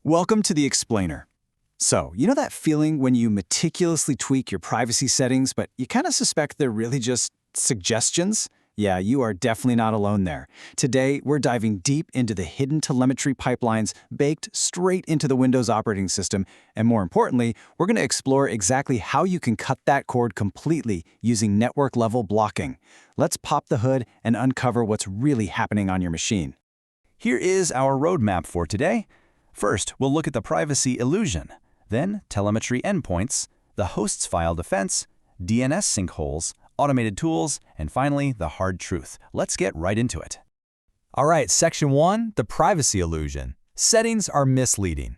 Welcome to the Explainer. So, you know that feeling when you meticulously tweak your privacy settings, but you kind of suspect they're really just suggestions? Yeah, you are definitely not alone there. Today, we're diving deep into the hidden telemetry pipelines baked straight into the Windows operating system, and more importantly, we're going to explore exactly how you can cut that cord completely using network-level blocking. Let's pop the hood and uncover what's really happening on your machine. Here is our roadmap for today. First, we'll look at the privacy illusion, then telemetry endpoints, the host's file defense, DNS sinkholes, automated tools, and finally, the hard truth. Let's get right into it. All right, Section 1, the privacy illusion. Settings are misleading.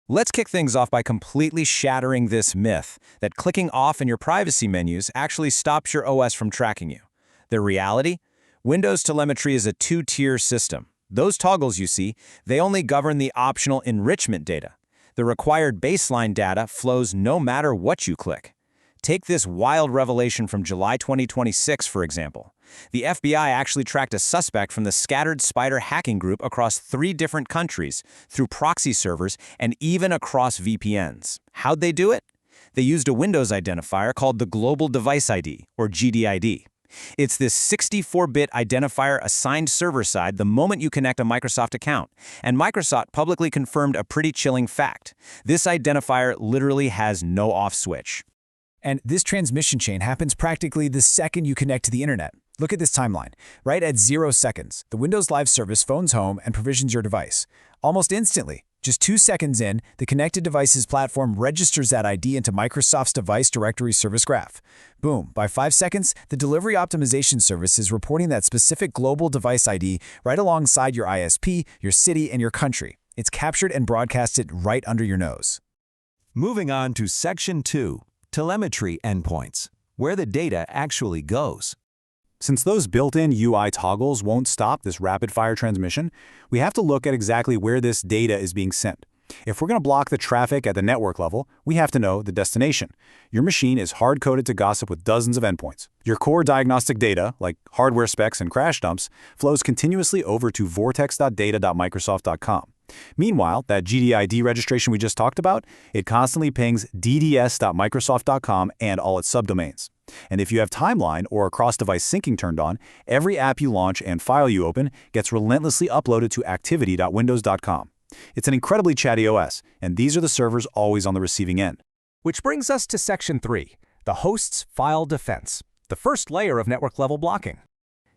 Let's kick things off by completely shattering this myth that clicking off in your privacy menus actually stops your OS from tracking you. The reality? Windows telemetry is a two-tier system. Those toggles you see, they only govern the optional enrichment data. The required baseline data flows no matter what you click. Take this wild revelation from July 2026, for example. The FBI actually tracked a suspect from the Scattered Spider hacking group across 3 different countries, through proxy servers, and even across VPNs. How'd they do it? They used a Windows identifier called the Global Device ID, or GDID. It's this 64-bit identifier assigned server-side the moment you connect a Microsoft account. And Microsoft publicly confirmed a pretty chilling fact. This identifier literally has no off switch. And this transmission chain happens practically the second you connect to the internet. Look at this timeline. Right at 0 seconds, the Windows Live Service phones home and provisions your device. Almost instantly, just 2 seconds in, the connected devices platform registers that ID into Microsoft's device directory service graph. Boom, by 5 seconds, the delivery optimization service is reporting that specific global device ID right alongside your ISP, your city, and your country. It's captured and broadcasted right under your nose. Moving on to Section 2, Telemetry Endpoints, where the data actually goes. Since those built-in UI toggles won't stop this rapid-fire transmission, we have to look at exactly where this data is being sent. If we're going to block the traffic at the network level, we have to know the destination. Your machine is hard-coded to gossip with dozens of endpoints. Your core diagnostic data, like hardware specs and crash dumps, flows continuously over to vortex.data.microsoft.com. Meanwhile, that GDID registration we just talked about, it constantly pings dds.microsoft.com and all its subdomains. And if you have timeline or cross-device syncing turned on, every app you launch and file you open gets relentlessly uploaded to activity.windows.com. It's an incredibly chatty OS, and these are the servers always on the receiving end. Which brings us to Section 3, the host's file defense, the first layer of network-level blocking.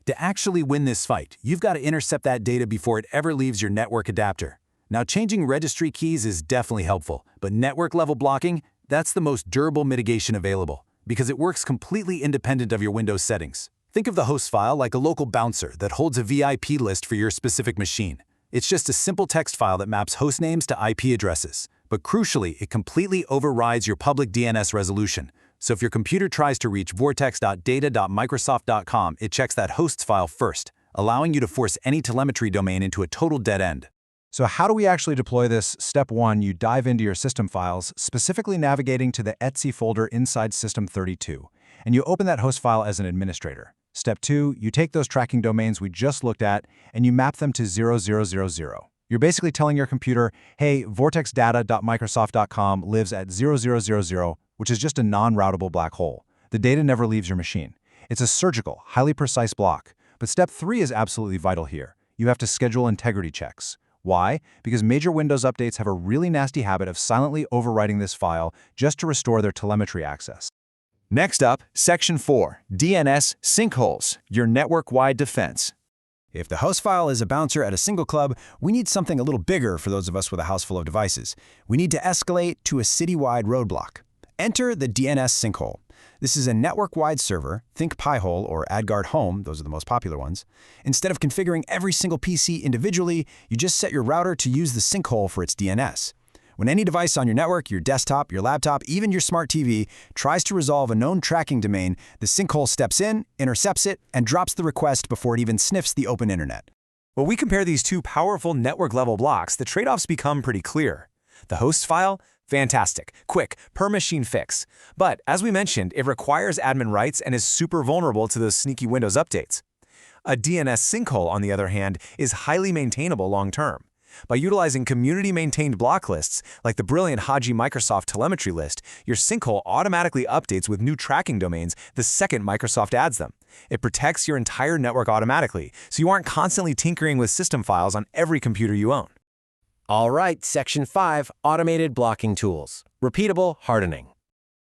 To actually win this fight, you've got to intercept that data before it ever leaves your network adapter. Now, changing registry keys is definitely helpful, but network-level blocking, that's the most durable mitigation available, because it works completely independent of your Windows settings. Think of the host file like a local bouncer that holds a VIP list for your specific machine. It's just a simple text file that maps host names to IP addresses. But crucially, it completely overrides your public DNS resolution. So if your computer tries to reach vortex.data.microsoft.com, it checks that hosts file first, allowing you to force any telemetry domain into a total dead end. So how do we actually deploy this? Step 1, you dive into your system files, specifically navigating to the etc folder inside System32, and you open that host file as an administrator. Step 2, you take those tracking domains we just looked at, and you map them to 0000. You're basically telling your computer, hey, vortexdata.microsoft.com lives at 0000, which is just a non-routable black hole. The data never leaves your machine. It's a surgical, highly precise block. But step 3 is absolutely vital here. You have to schedule integrity checks. Why? Because major Windows updates have a really nasty habit of silently overwriting this file just to restore their telemetry access. Next up, Section 4, DNS sinkholes, your network-wide defense. If the host file is a bouncer at a single club, we need something a little bigger for those of us with a house full of devices. We need to escalate to a citywide roadblock. Enter the DNS sinkhole. This is a network-wide server, think Pi-hole or AdGuard Home, those are the most popular ones. Instead of configuring every single PC individually, you just set your router to use the sinkhole for its DNS. When any device on your network, your desktop, your laptop, even your smart TV, tries to resolve a known tracking domain, the sinkhole steps in, intercepts it, and drops the request before it even sniffs the open internet. When we compare these two powerful network-level blocks, the trade-offs become pretty clear. The host file? Fantastic, quick, per-machine fix. But, as we mentioned, it requires admin rights and is super vulnerable to those sneaky Windows updates. A DNS sinkhole, on the other hand, is highly maintainable long-term. By utilizing community-maintained block lists, like the brilliant Haji Microsoft Telemetry list, your sinkhole automatically updates with new tracking domains the second Microsoft adds them. It protects your entire network automatically, so you aren't constantly tinkering with system files on every computer you own. All right, Section 5, Automated Blocking Tools. Repeatable Hardening.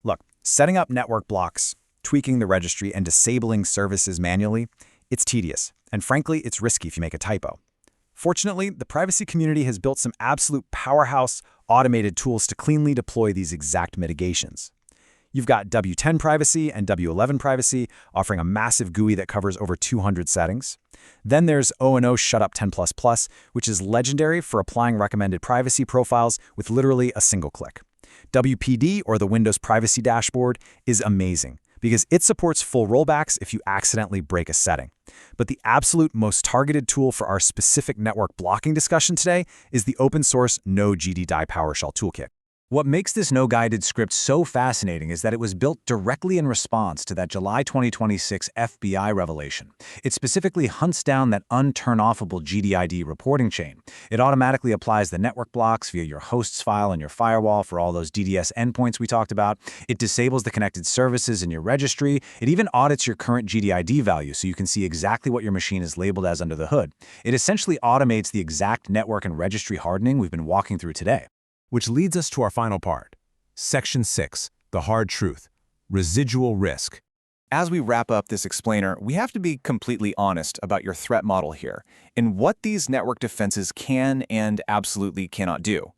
Look, setting up network blocks, tweaking the registry, and disabling services manually, it's tedious. And frankly, it's risky if you make a typo. Fortunately, the privacy community has built some absolute powerhouse automated tools to cleanly deploy these exact mitigations. You've got W10 Privacy and W11 Privacy, offering a massive GUI that covers over 200 settings. Then there's O&O Shutup 10++, which is legendary for applying recommended privacy profiles with literally a single click. WPD, or the Windows Privacy Dashboard, is amazing because it supports full rollbacks if you accidentally break a setting. But the absolute most targeted tool for our specific network blocking discussion today is the open-source No-GDDI PowerShell toolkit. What makes this no-guided script so fascinating is that it was built directly in response to that July 2026 FBI revelation. It specifically hunts down that unturn-offable GDID reporting chain. It automatically applies the network blocks via your hosts file and your firewall for all those DDS endpoints we talked about. It disables the connected services in your registry. It even audits your current GDID value so you can see exactly what your machine is labeled as under the hood. It essentially automates the exact network and registry hardening we've been walking through today. Which leads us to our final part. Section 6, the hard truth, residual risk. As we wrap up this explainer, we have to be completely honest about your threat model here and what these network defenses can and absolutely cannot do.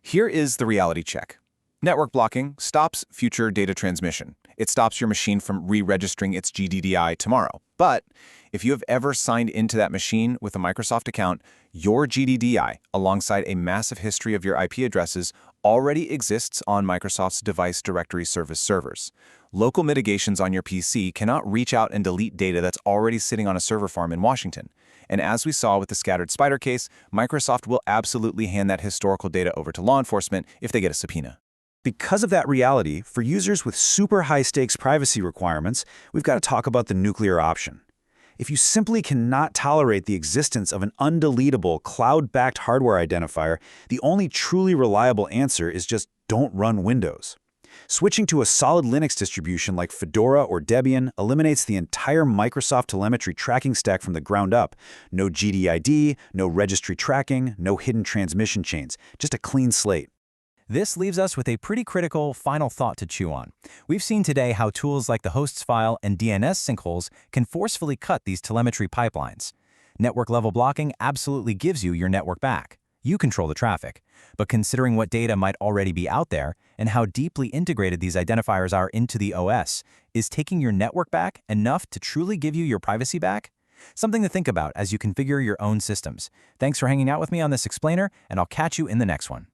Here is the reality check. Network blocking stops future data transmission. It stops your machine from re-registering its GDDI tomorrow. But if you have ever signed into that machine with a Microsoft account, your GDDI, alongside a massive history of your IP addresses, already exists on Microsoft's device directory service servers. Local mitigations on your PC cannot reach out and delete data that's already sitting on a server farm in Washington. And as we saw with the scattered spider case, Microsoft will absolutely hand that historical data over to law enforcement if they get a subpoena. Because of that reality, for users with super high-stakes privacy requirements, we've got to talk about the nuclear option. If you simply cannot tolerate the existence of an undeletable, cloud-backed hardware identifier, the only truly reliable answer is just don't run Windows. Switching to a solid Linux distribution like Fedora or Debian eliminates the entire Microsoft telemetry tracking stack from the ground up. No GDID, no registry tracking, no hidden transmission chains, just a clean slate. This leaves us with a pretty critical final thought to chew on. We've seen today how tools like the hosts file and DNS sinkholes can forcefully cut these telemetry pipelines. Network-level blocking absolutely gives you your network back. You control the traffic. But considering what data might already be out there and how deeply integrated these identifiers are into the OS, is taking your network back enough to truly give you your privacy back? Something to think about as you configure your own systems. Thanks for hanging out with me on this explainer, and I'll catch you in the next one.